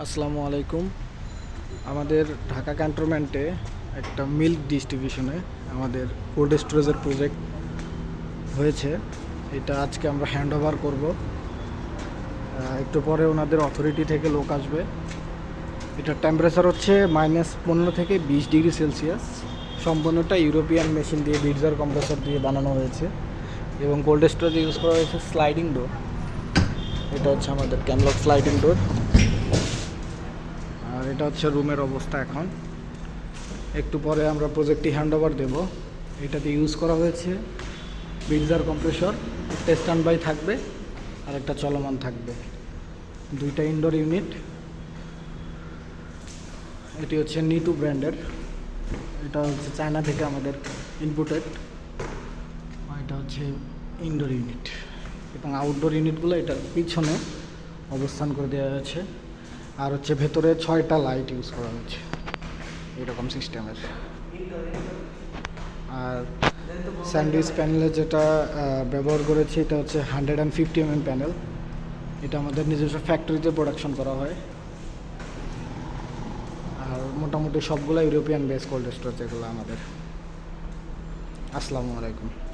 আসসালামু আলাইকুম। আমাদের ঢাকা ক্যান্টনমেন্টে একটা মিল্ক ডিস্ট্রিবিউশনে আমাদের কোল্ড স্টোরেজের প্রজেক্ট হয়েছে। এটা আজকে আমরা হ্যান্ড ওভার করবো। একটু পরে ওনাদের অথরিটি থেকে লোক আসবে। এটার টেম্পারেচার হচ্ছে -15 থেকে 20 ডিগ্রি সেলসিয়াস। সম্পূর্ণটা ইউরোপিয়ান মেশিন দিয়ে বিটজার কম্প্রেসর দিয়ে বানানো হয়েছে এবং কোল্ড স্টোরেজে ইউজ করা হয়েছে স্লাইডিং ডোর। এটা হচ্ছে আমাদের ক্যানলক স্লাইডিং ডোর। আর এটা হচ্ছে রুমের অবস্থা। এখন একটু পরে আমরা প্রজেক্টটি হ্যান্ড ওভার দেবো। এটাতে ইউজ করা হয়েছে বিটজার কম্প্রেসর। একটা স্ট্যান্ড বাই থাকবে আর একটা চলমান থাকবে, দুইটা ইনডোর ইউনিট। এটি হচ্ছে নিটু ব্র্যান্ডের। এটা হচ্ছে চায়না থেকে আমাদের ইনপুটেড। এটা হচ্ছে ইনডোর ইউনিট এবং আউটডোর ইউনিটগুলো এটার পিছনে অবস্থান করে দেওয়া হয়েছে। আর হচ্ছে ভেতরে 6টা লাইট ইউজ করা হয়েছে এরকম সিস্টেমের। আর স্যান্ডউইচ প্যানেলে যেটা ব্যবহার করেছি এটা হচ্ছে 150 প্যানেল। এটা আমাদের নিজস্ব ফ্যাক্টরিতে প্রোডাকশন করা হয়। আর মোটামুটি সবগুলো ইউরোপিয়ান বেস কোল্ড স্টোরেজ এগুলো আমাদের। আসসালামু আলাইকুম।